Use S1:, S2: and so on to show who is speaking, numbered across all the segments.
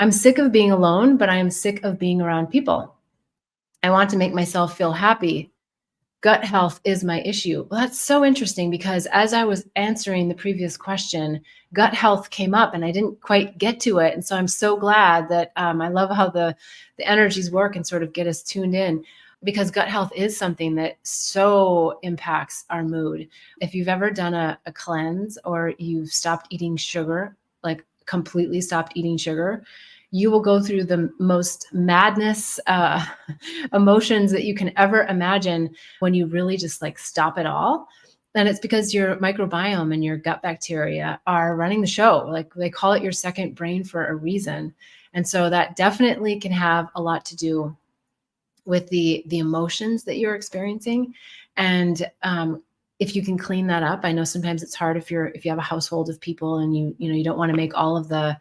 S1: I'm sick of being alone, but I am sick of being around people. I want to make myself feel happy. Gut health is my issue. Well, that's so interesting because as I was answering the previous question, gut health came up and I didn't quite get to it. And so I'm so glad that I love how the energies work and sort of get us tuned in, because gut health is something that so impacts our mood. If you've ever done a cleanse or you've stopped eating sugar, like completely stopped eating sugar, you will go through the most madness emotions that you can ever imagine when you really just like stop it all. And it's because your microbiome and your gut bacteria are running the show. Like they call it your second brain for a reason. And so that definitely can have a lot to do with the emotions that you're experiencing. And if you can clean that up, I know sometimes it's hard if you have a household of people and you don't want to make all of the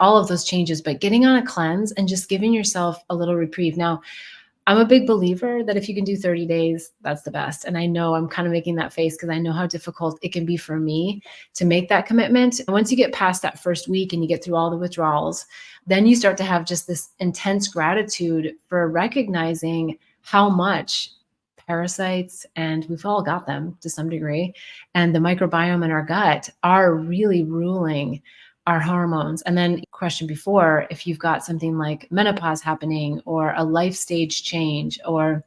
S1: all of those changes, but getting on a cleanse and just giving yourself a little reprieve. Now, I'm a big believer that if you can do 30 days, that's the best. And I know I'm kind of making that face because I know how difficult it can be for me to make that commitment. And once you get past that first week and you get through all the withdrawals, then you start to have just this intense gratitude for recognizing how much parasites, and we've all got them to some degree, and the microbiome in our gut are really ruling our hormones. And then question before, if you've got something like menopause happening or a life stage change or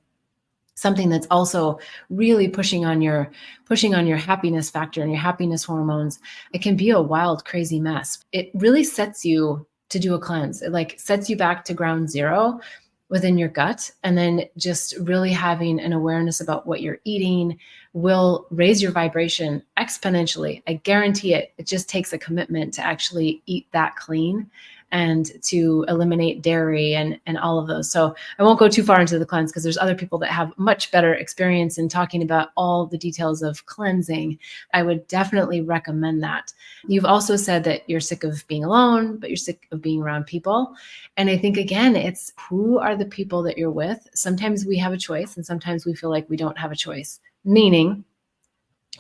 S1: something that's also really pushing on your happiness factor and your happiness hormones, it can be a wild, crazy mess. It really sets you to do a cleanse. It like sets you back to ground zero within your gut. And then just really having an awareness about what you're eating will raise your vibration exponentially. I guarantee it. It just takes a commitment to actually eat that clean and to eliminate dairy and all of those. So I won't go too far into the cleanse because there's other people that have much better experience in talking about all the details of cleansing. I would definitely recommend that. You've also said that you're sick of being alone, but you're sick of being around people. And I think, again, it's who are the people that you're with. Sometimes we have a choice and sometimes we feel like we don't have a choice, meaning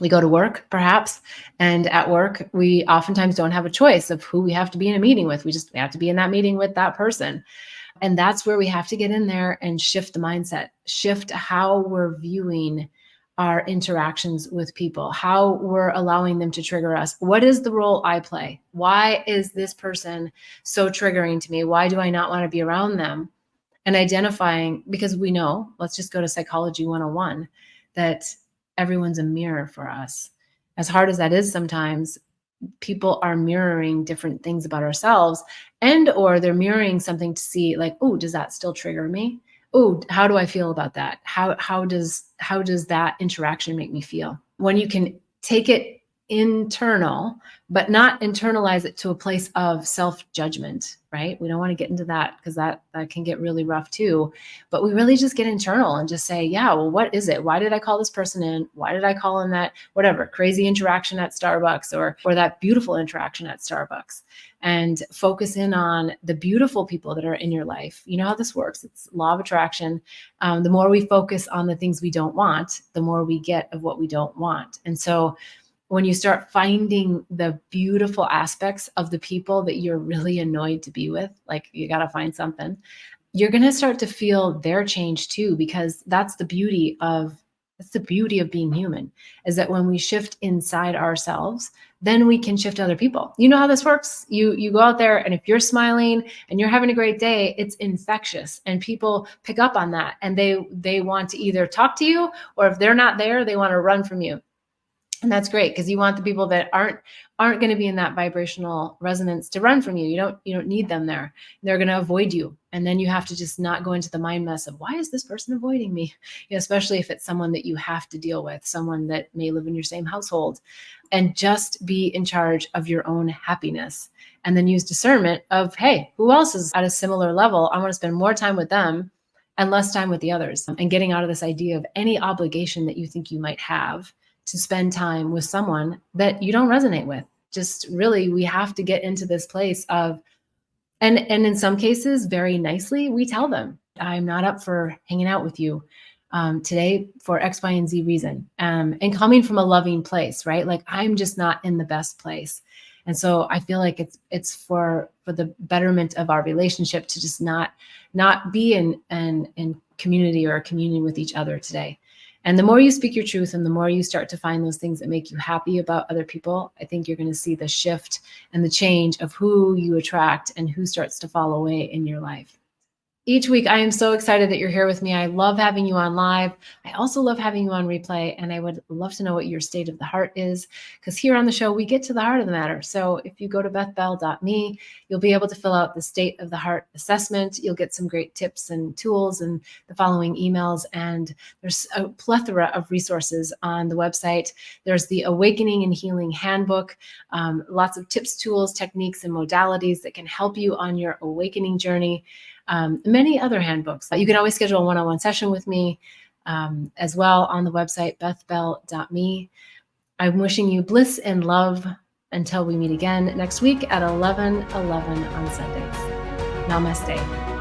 S1: we go to work, perhaps, and at work, we oftentimes don't have a choice of who we have to be in a meeting with. We have to be in that meeting with that person. And that's where we have to get in there and shift the mindset, shift how we're viewing our interactions with people, how we're allowing them to trigger us. What is the role I play? Why is this person so triggering to me? Why do I not want to be around them? And identifying, because we know, let's just go to Psychology 101, that everyone's a mirror for us. As hard as that is sometimes, people are mirroring different things about ourselves, and or they're mirroring something to see like, oh, does that still trigger me? Oh, how do I feel about that? How does that interaction make me feel? When you can take it internal, but not internalize it to a place of self-judgment, right? We don't want to get into that because that can get really rough too. But we really just get internal and just say, yeah, well, what is it? Why did I call this person in? Why did I call in that, whatever, crazy interaction at Starbucks or that beautiful interaction at Starbucks? And focus in on the beautiful people that are in your life. You know how this works. It's law of attraction. The more we focus on the things we don't want, the more we get of what we don't want. And so when you start finding the beautiful aspects of the people that you're really annoyed to be with, like you got to find something, you're going to start to feel their change too, because that's the beauty of being human, is that when we shift inside ourselves, then we can shift other people. You know how this works. You go out there, and if you're smiling and you're having a great day, it's infectious, and people pick up on that, and they want to either talk to you, or if they're not there, they want to run from you. And that's great, because you want the people that aren't going to be in that vibrational resonance to run from you. You don't need them there. They're going to avoid you. And then you have to just not go into the mind mess of, why is this person avoiding me? Especially if it's someone that you have to deal with, someone that may live in your same household, and just be in charge of your own happiness. And then use discernment of, hey, who else is at a similar level? I want to spend more time with them and less time with the others, and getting out of this idea of any obligation that you think you might have to spend time with someone that you don't resonate with. Just really, we have to get into this place of, and in some cases, very nicely, we tell them, I'm not up for hanging out with you today for X, Y, and Z reason. And coming from a loving place, right? Like, I'm just not in the best place. And so I feel like it's for the betterment of our relationship to just not be in community or communion with each other today. And the more you speak your truth and the more you start to find those things that make you happy about other people, I think you're going to see the shift and the change of who you attract and who starts to fall away in your life. Each week, I am so excited that you're here with me. I love having you on live. I also love having you on replay, and I would love to know what your state of the heart is, because here on the show, we get to the heart of the matter. So if you go to bethbell.me, you'll be able to fill out the state of the heart assessment. You'll get some great tips and tools and the following emails, and there's a plethora of resources on the website. There's the Awakening and Healing Handbook, lots of tips, tools, techniques, and modalities that can help you on your awakening journey. Many other handbooks. You can always schedule a one-on-one session with me as well on the website, bethbell.me. I'm wishing you bliss and love until we meet again next week at 11:11 on Sundays. Namaste.